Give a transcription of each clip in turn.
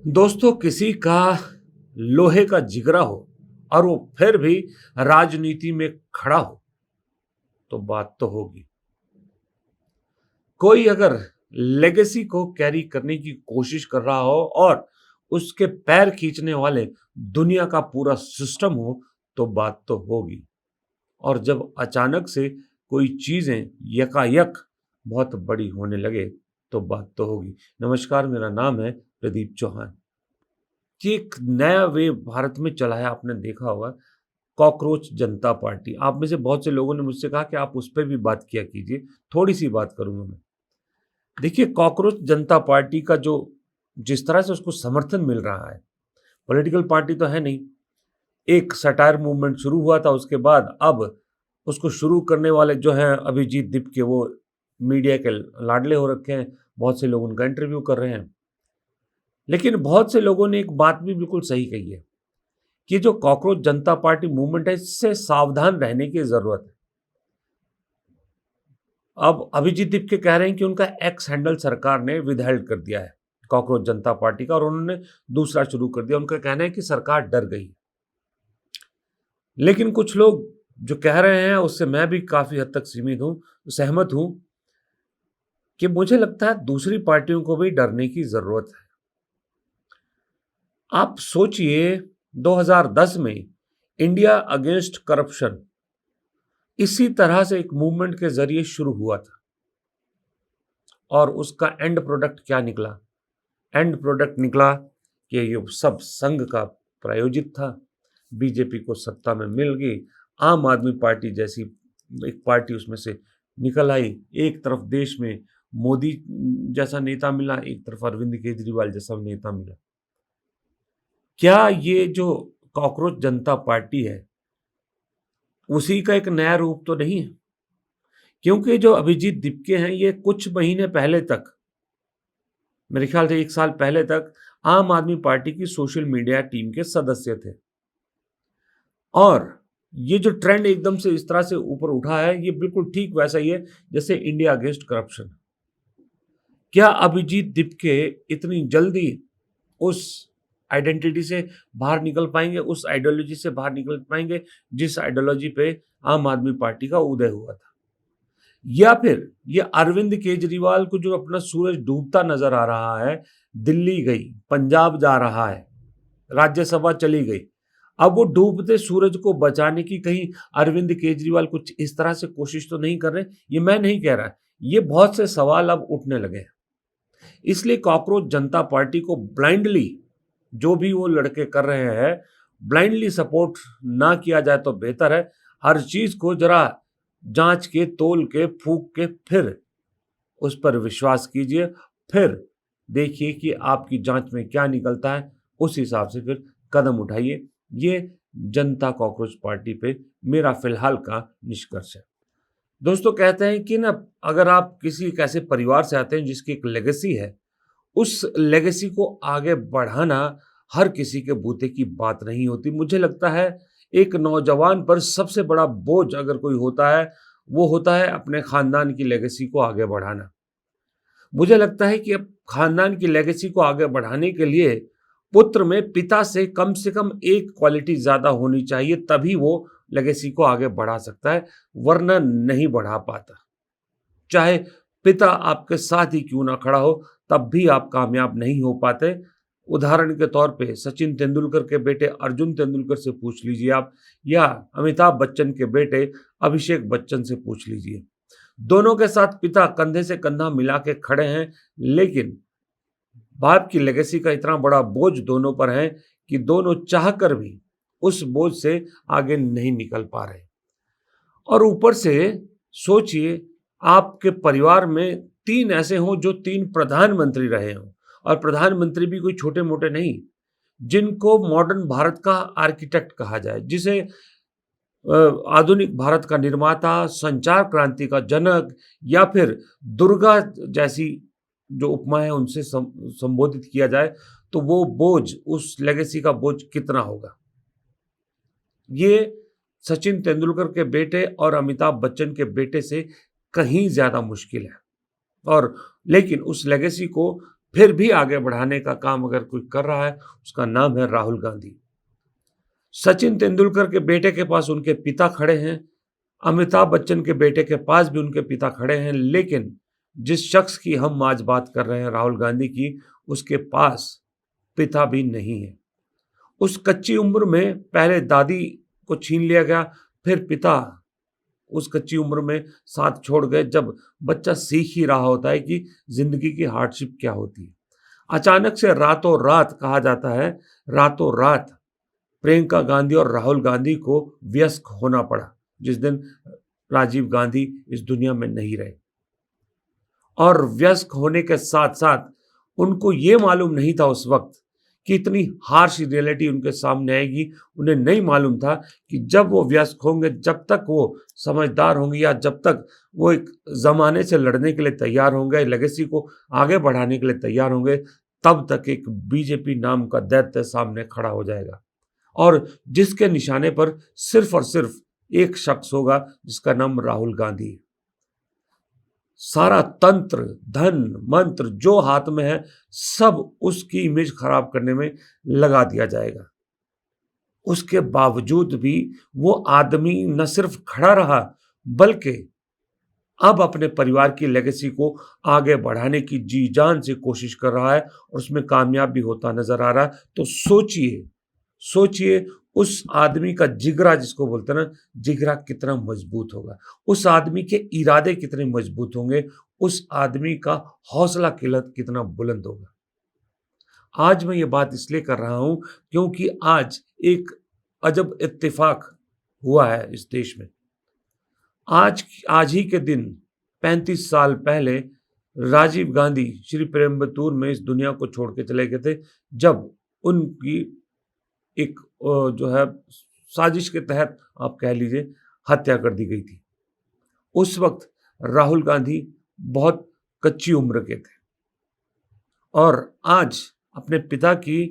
दोस्तों, किसी का लोहे का जिगरा हो और वो फिर भी राजनीति में खड़ा हो तो बात तो होगी। कोई अगर लेगेसी को कैरी करने की कोशिश कर रहा हो और उसके पैर खींचने वाले दुनिया का पूरा सिस्टम हो तो बात तो होगी। और जब अचानक से कोई चीजें यकायक बहुत बड़ी होने लगे तो बात तो होगी। नमस्कार, मेरा नाम है प्रदीप चौहान। कि एक नया वेव भारत में चला है, आपने देखा होगा, कॉकरोच जनता पार्टी। आप में से बहुत से लोगों ने मुझसे कहा कि आप उस पर भी बात किया कीजिए। थोड़ी सी बात करूंगा मैं। देखिए, कॉकरोच जनता पार्टी का जो जिस तरह से उसको समर्थन मिल रहा है, पॉलिटिकल पार्टी तो है नहीं, एक सटायर मूवमेंट शुरू हुआ था, उसके बाद अब उसको शुरू करने वाले जो हैं अभिजीत दीप के, वो मीडिया के लाडले हो रखे हैं। बहुत से लोग उनका इंटरव्यू कर रहे हैं। लेकिन बहुत से लोगों ने एक बात भी बिल्कुल सही कही है कि जो कॉकरोच जनता पार्टी मूवमेंट है, इससे सावधान रहने की जरूरत है। अब अभिजीत दीप कह रहे हैं कि उनका एक्स हैंडल सरकार ने विदहेल्ड कर दिया है कॉकरोच जनता पार्टी का, और उन्होंने दूसरा शुरू कर दिया। उनका कहना है कि सरकार डर गई। लेकिन कुछ लोग जो कह रहे हैं उससे मैं भी काफी हद तक सहमत हूं कि मुझे लगता है दूसरी पार्टियों को भी डरने की जरूरत है। आप सोचिए, 2010 में इंडिया अगेंस्ट करप्शन इसी तरह से एक मूवमेंट के जरिए शुरू हुआ था, और उसका एंड प्रोडक्ट क्या निकला? एंड प्रोडक्ट निकला कि ये सब संघ का प्रायोजित था। बीजेपी को सत्ता में मिल गई, आम आदमी पार्टी जैसी एक पार्टी उसमें से निकल आई। एक तरफ देश में मोदी जैसा नेता मिला, एक तरफ अरविंद केजरीवाल जैसा नेता मिला। क्या ये जो कॉकरोच जनता पार्टी है उसी का एक नया रूप तो नहीं है? क्योंकि जो अभिजीत दीपके हैं, ये कुछ महीने पहले तक, मेरे ख्याल से 1 साल पहले तक, आम आदमी पार्टी की सोशल मीडिया टीम के सदस्य थे। और ये जो ट्रेंड एकदम से इस तरह से ऊपर उठा है, ये बिल्कुल ठीक वैसा ही है जैसे इंडिया अगेंस्ट करप्शन। क्या अभिजीत दीपके इतनी जल्दी उस आइडेंटिटी से बाहर निकल पाएंगे, उस आइडियोलॉजी से बाहर निकल पाएंगे जिस आइडियोलॉजी पे आम आदमी पार्टी का उदय हुआ था? या फिर ये अरविंद केजरीवाल को जो अपना सूरज डूबता नजर आ रहा है, दिल्ली गई, पंजाब जा रहा है, राज्यसभा चली गई, अब वो डूबते सूरज को बचाने की कहीं अरविंद केजरीवाल कुछ इस तरह से कोशिश तो नहीं कर रहे? ये मैं नहीं कह रहा, ये बहुत से सवाल अब उठने लगे हैं। इसलिए कॉकरोच जनता पार्टी को ब्लाइंडली, जो भी वो लड़के कर रहे हैं, ब्लाइंडली सपोर्ट ना किया जाए तो बेहतर है। हर चीज को जरा जांच के, तोल के, फूक के फिर उस पर विश्वास कीजिए। फिर देखिए कि आपकी जांच में क्या निकलता है, उस हिसाब से फिर कदम उठाइए। ये जनता कॉकरोच पार्टी पे मेरा फिलहाल का निष्कर्ष है। दोस्तों, कहते हैं कि ना, अगर आप किसी एक ऐसे परिवार से आते हैं जिसकी एक लेगेसी है, उस लेगेसी को आगे बढ़ाना हर किसी के बूते की बात नहीं होती। मुझे लगता है एक नौजवान पर सबसे बड़ा बोझ अगर कोई होता है, वो होता है अपने खानदान की लेगेसी को आगे बढ़ाना। मुझे लगता है कि अब खानदान की लेगेसी को आगे बढ़ाने के लिए पुत्र में पिता से कम एक क्वालिटी ज्यादा होनी चाहिए, तभी वो लेगेसी को आगे बढ़ा सकता है, वरना नहीं बढ़ा पाता। चाहे पिता आपके साथ ही क्यों ना खड़ा हो, तब भी आप कामयाब नहीं हो पाते। उदाहरण के तौर पे सचिन तेंदुलकर के बेटे अर्जुन तेंदुलकर से पूछ लीजिए आप, या अमिताभ बच्चन के बेटे अभिषेक बच्चन से पूछ लीजिए। दोनों के साथ पिता कंधे से कंधा मिला के खड़े हैं, लेकिन बाप की लेगेसी का इतना बड़ा बोझ दोनों पर है कि दोनों चाहकर भी उस बोझ से आगे नहीं निकल पा रहे। और ऊपर से सोचिए, आपके परिवार में 3 ऐसे हों जो 3 प्रधानमंत्री रहे हों, और प्रधानमंत्री भी कोई छोटे मोटे नहीं, जिनको मॉडर्न भारत का आर्किटेक्ट कहा जाए, जिसे आधुनिक भारत का निर्माता, संचार क्रांति का जनक, या फिर दुर्गा जैसी जो उपमाएं उनसे संबोधित किया जाए, तो वो बोझ, उस लेगेसी का बोझ कितना होगा? ये सचिन तेंदुलकर के बेटे और अमिताभ बच्चन के बेटे से कहीं ज्यादा मुश्किल है। और लेकिन उस लेगेसी को फिर भी आगे बढ़ाने का काम अगर कोई कर रहा है, उसका नाम है राहुल गांधी। सचिन तेंदुलकर के बेटे के पास उनके पिता खड़े हैं, अमिताभ बच्चन के बेटे के पास भी उनके पिता खड़े हैं, लेकिन जिस शख्स की हम आज बात कर रहे हैं, राहुल गांधी की, उसके पास पिता भी नहीं है। उस कच्ची उम्र में पहले दादी को छीन लिया गया, फिर पिता उस कच्ची उम्र में साथ छोड़ गए, जब बच्चा सीख ही रहा होता है कि जिंदगी की हार्डशिप क्या होती है। अचानक से रातों रात, कहा जाता है रातों रात, प्रियंका गांधी और राहुल गांधी को वयस्क होना पड़ा, जिस दिन राजीव गांधी इस दुनिया में नहीं रहे। और वयस्क होने के साथ साथ उनको ये मालूम नहीं था उस वक्त कि इतनी हार्श रियलिटी उनके सामने आएगी। उन्हें नहीं मालूम था कि जब वो वयस्क होंगे, जब तक वो समझदार होंगे, या जब तक वो एक ज़माने से लड़ने के लिए तैयार होंगे, लेगेसी को आगे बढ़ाने के लिए तैयार होंगे, तब तक एक बीजेपी नाम का दैत्य सामने खड़ा हो जाएगा, और जिसके निशाने पर सिर्फ और सिर्फ एक शख्स होगा, जिसका नाम राहुल गांधी है। सारा तंत्र, धन, मंत्र जो हाथ में है, सब उसकी इमेज खराब करने में लगा दिया जाएगा। उसके बावजूद भी वो आदमी न सिर्फ खड़ा रहा, बल्कि अब अपने परिवार की लेगेसी को आगे बढ़ाने की जी जान से कोशिश कर रहा है, और उसमें कामयाब भी होता नजर आ रहा है। तो सोचिए, सोचिए उस आदमी का जिगरा, जिसको बोलते हैं ना, जिगरा कितना मजबूत होगा, उस आदमी के इरादे कितने मजबूत होंगे, उस आदमी का हौसला कितना बुलंद होगा। आज मैं ये बात इसलिए कर रहा हूं क्योंकि आज एक अजब इत्तेफाक हुआ है इस देश में। आज ही के दिन 35 साल पहले राजीव गांधी श्री पेरुम्बतूर में इस दुनिया को छोड़ के चले गए थे, जब उनकी एक जो है साजिश के तहत आप कह लीजिए हत्या कर दी गई थी। उस वक्त राहुल गांधी बहुत कच्ची उम्र के थे, और आज अपने पिता की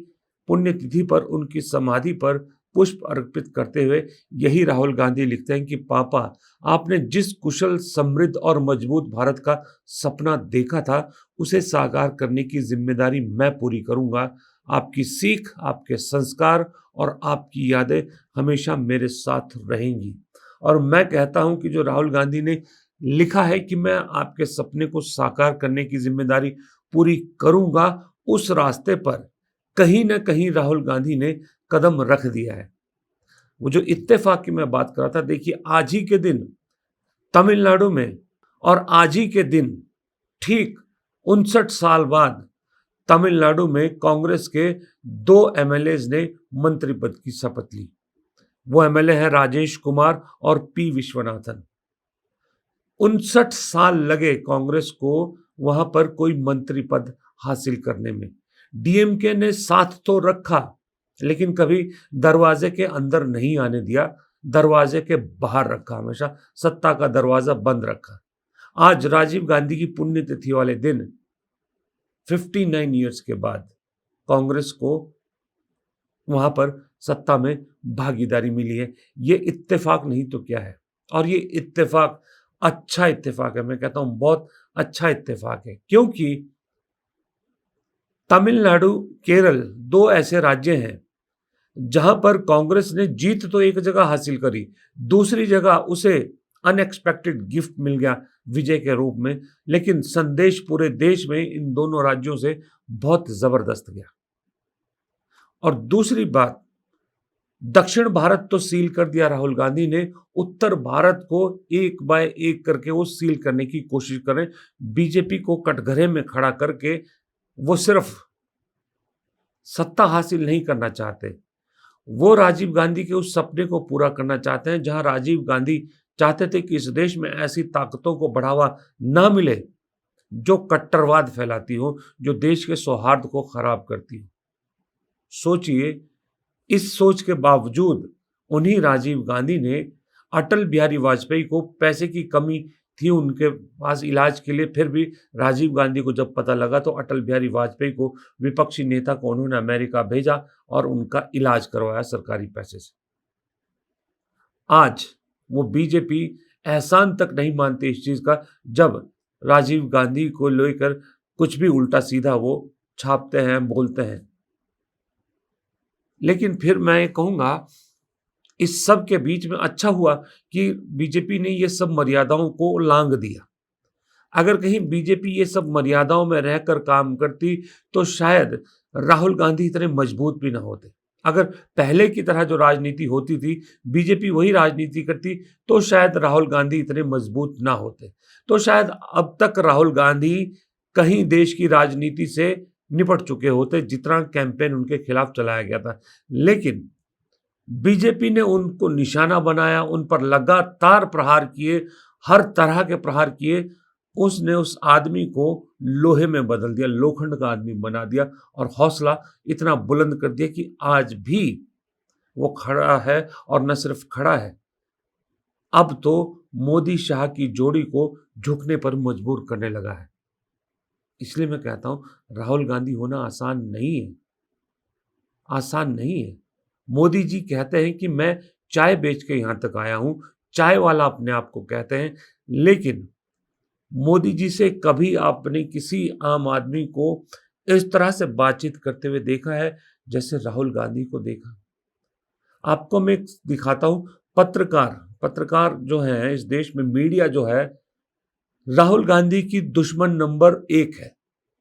पुण्यतिथि पर उनकी समाधि पर पुष्प अर्पित करते हुए यही राहुल गांधी लिखते हैं कि पापा, आपने जिस कुशल, समृद्ध और मजबूत भारत का सपना देखा था, उसे साकार करने की जिम्मेदारी मैं पूरी करूंगा। आपकी सीख, आपके संस्कार और आपकी यादें हमेशा मेरे साथ रहेंगी। और मैं कहता हूं कि जो राहुल गांधी ने लिखा है कि मैं आपके सपने को साकार करने की जिम्मेदारी पूरी करूंगा, उस रास्ते पर कहीं ना कहीं राहुल गांधी ने कदम रख दिया है। वो जो इत्तेफाक की मैं बात कर रहा था, देखिए आज ही के दिन तमिलनाडु में, और आज ही के दिन ठीक 59 साल बाद तमिलनाडु में कांग्रेस के 2 एमएलएज ने मंत्री पद की शपथ ली। वो एमएलए हैं राजेश कुमार और पी विश्वनाथन। 59 साल लगे कांग्रेस को वहां पर कोई मंत्री पद हासिल करने में। डीएमके ने साथ तो रखा, लेकिन कभी दरवाजे के अंदर नहीं आने दिया, दरवाजे के बाहर रखा, हमेशा सत्ता का दरवाजा बंद रखा। आज राजीव गांधी की पुण्यतिथि वाले दिन 59 ईयर्स के बाद कांग्रेस को वहां पर सत्ता में भागीदारी मिली है। ये इत्तेफाक नहीं तो क्या है, और ये इत्तेफाक अच्छा इत्तेफाक है। मैं कहता हूं बहुत अच्छा इत्तेफाक है, क्योंकि तमिलनाडु, केरल 2 ऐसे राज्य हैं जहां पर कांग्रेस ने जीत तो एक जगह हासिल करी, दूसरी जगह उसे अनएक्सपेक्टेड गिफ्ट मिल गया विजय के रूप में, लेकिन संदेश पूरे देश में इन दोनों राज्यों से बहुत जबरदस्त गया। और दूसरी बात, दक्षिण भारत तो सील कर दिया राहुल गांधी ने, उत्तर भारत को एक बाय एक करके वो सील करने की कोशिश करें। बीजेपी को कटघरे में खड़ा करके वो सिर्फ सत्ता हासिल नहीं करना चाहते, वो राजीव गांधी के उस सपने को पूरा करना चाहते हैं जहां राजीव गांधी चाहते थे कि इस देश में ऐसी ताकतों को बढ़ावा ना मिले जो कट्टरवाद फैलाती हो, जो देश के सौहार्द को खराब करती हो। सोचिए, इस सोच के बावजूद उन्हीं राजीव गांधी ने अटल बिहारी वाजपेयी को, पैसे की कमी थी उनके पास इलाज के लिए, फिर भी राजीव गांधी को जब पता लगा तो अटल बिहारी वाजपेयी को, विपक्षी नेता को, उन्होंने अमेरिका भेजा और उनका इलाज करवाया सरकारी पैसे से। आज वो बीजेपी एहसान तक नहीं मानती इस चीज का, जब राजीव गांधी को लेकर कुछ भी उल्टा सीधा वो छापते हैं, बोलते हैं। लेकिन फिर मैं कहूँगा इस सब के बीच में अच्छा हुआ कि बीजेपी ने ये सब मर्यादाओं को लांघ दिया। अगर कहीं बीजेपी ये सब मर्यादाओं में रहकर काम करती तो शायद राहुल गांधी इतने मजबूत भी ना होते। अगर पहले की तरह जो राजनीति होती थी, बीजेपी वही राजनीति करती, तो शायद राहुल गांधी इतने मजबूत ना होते। तो शायद अब तक राहुल गांधी कहीं देश की राजनीति से निपट चुके होते, जितना कैंपेन उनके खिलाफ चलाया गया था। लेकिन बीजेपी ने उनको निशाना बनाया, उन पर लगातार प्रहार किए, हर तरह के प्रहार किए। उसने उस आदमी को लोहे में बदल दिया, लोखंड का आदमी बना दिया और हौसला इतना बुलंद कर दिया कि आज भी वो खड़ा है। और न सिर्फ खड़ा है, अब तो मोदी शाह की जोड़ी को झुकने पर मजबूर करने लगा है। इसलिए मैं कहता हूं राहुल गांधी होना आसान नहीं है, आसान नहीं है। मोदी जी कहते हैं कि मैं चाय बेच के यहां तक आया हूं, चाय वाला अपने आप को कहते हैं, लेकिन मोदी जी से कभी आपने किसी आम आदमी को इस तरह से बातचीत करते हुए देखा है जैसे राहुल गांधी को देखा? आपको मैं दिखाता हूं। पत्रकार जो है इस देश में, मीडिया जो है, राहुल गांधी की दुश्मन नंबर 1 है।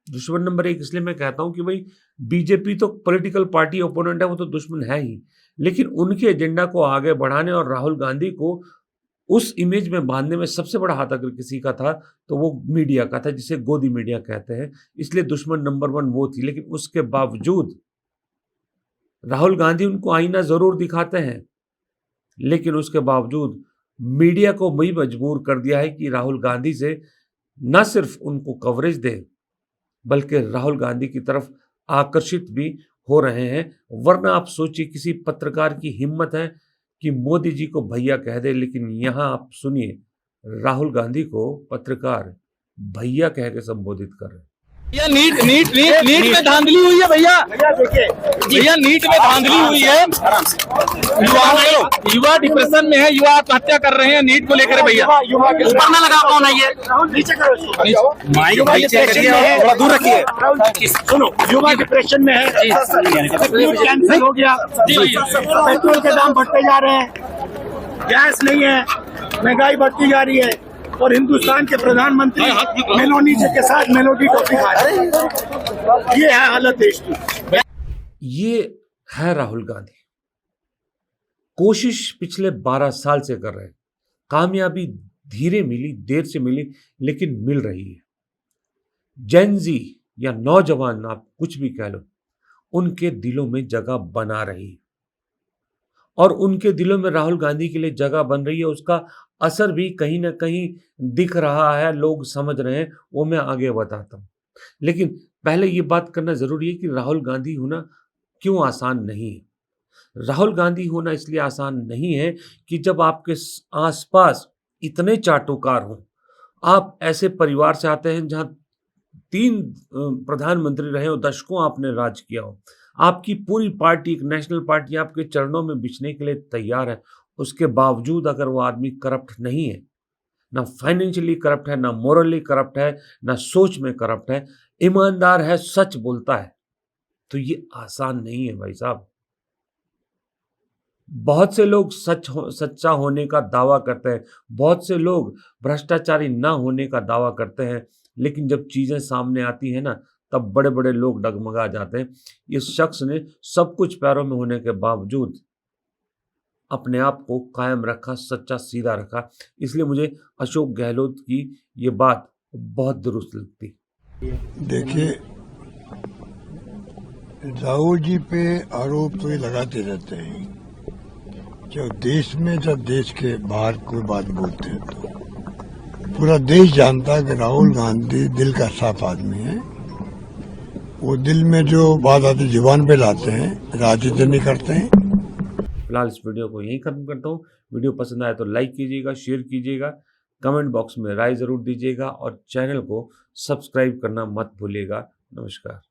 दुश्मन नंबर 1 इसलिए मैं कहता हूं कि भाई बीजेपी तो पॉलिटिकल पार्टी ओपोनेंट है, वो तो दुश्मन है ही, लेकिन उनके एजेंडा को आगे बढ़ाने और राहुल गांधी को उस इमेज में बांधने में सबसे बड़ा हाथ अगर किसी का था तो वो मीडिया का था, जिसे गोदी मीडिया कहते हैं। इसलिए दुश्मन नंबर 1 वो थी। लेकिन उसके बावजूद राहुल गांधी उनको आईना जरूर दिखाते हैं, लेकिन उसके बावजूद मीडिया को भी मजबूर कर दिया है कि राहुल गांधी से न सिर्फ उनको कवरेज दे, बल्कि राहुल गांधी की तरफ आकर्षित भी हो रहे हैं। वरना आप सोचिए किसी पत्रकार की हिम्मत है कि मोदी जी को भैया कह दे, लेकिन यहां आप सुनिए राहुल गांधी को पत्रकार भैया कह के संबोधित कर रहे हैं। भैया नीट में धांधली हुई है भैया। भैया नीट में धांधली हुई है। युवा डिप्रेशन में है, युवा आत्महत्या कर रहे हैं नीट को लेकर भैया। ऊपर ना लगा कौन है ये? थोड़ा दूर रखिए। सुनो, युवा डिप्रेशन में है, कैंसिल हो गया, पेट्रोल के दाम बढ़ते जा रहे हैं, गैस नहीं है, महंगाई बढ़ती जा रही है, और हिंदुस्तान के प्रधानमंत्री मेलोनी जी के साथ मेलोडी टॉफी खा रहे हैं। ये है हालत देश की। ये है राहुल गांधी। कोशिश पिछले 12 साल से कर रहे हैं, कामयाबी धीरे मिली, देर से मिली, लेकिन मिल रही है। जेनजी या नौजवान, आप कुछ भी कह लो, उनके दिलों में जगह बना रही है और उनके दिलों में राहुल गांधी के लिए जगह बन रही है। उसका असर भी कहीं ना कहीं दिख रहा है, लोग समझ रहे हैं, वो मैं आगे बताता हूं। लेकिन पहले ये बात करना जरूरी है कि राहुल गांधी होना क्यों आसान नहीं है। राहुल गांधी होना इसलिए आसान नहीं है कि जब आपके आसपास इतने चाटुकार हों, आप ऐसे परिवार से आते हैं जहां 3 प्रधानमंत्री रहे हो, दशकों आपने राज किया हो, आपकी पूरी पार्टी, एक नेशनल पार्टी आपके चरणों में बिछने के लिए तैयार है, उसके बावजूद अगर वो आदमी करप्ट नहीं है, ना फाइनेंशियली करप्ट है, ना मोरली करप्ट है, ना सोच में करप्ट है, ईमानदार है, सच बोलता है, तो ये आसान नहीं है भाई साहब। बहुत से लोग सच्चा होने का दावा करते हैं, बहुत से लोग भ्रष्टाचारी ना होने का दावा करते हैं, लेकिन जब चीजें सामने आती हैं ना, तब बड़े बड़े लोग डगमगा जाते हैं। इस शख्स ने सब कुछ पैरों में होने के बावजूद अपने आप को कायम रखा, सच्चा सीधा रखा। इसलिए मुझे अशोक गहलोत की ये बात बहुत दुरुस्त लगती। देखिए, राहुल जी पे आरोप तो ये लगाते रहते हैं, जब देश में, जब देश के बाहर कोई बात बोलते हैं तो पूरा देश जानता है कि राहुल गांधी दिल का साफ आदमी है। वो दिल में जो बात आती जुबान पे लाते हैं, राजनीति नहीं करते हैं। फिलहाल इस वीडियो को यहीं खत्म करता हूँ। वीडियो पसंद आए तो लाइक कीजिएगा, शेयर कीजिएगा, कमेंट बॉक्स में राय जरूर दीजिएगा और चैनल को सब्सक्राइब करना मत भूलिएगा। नमस्कार।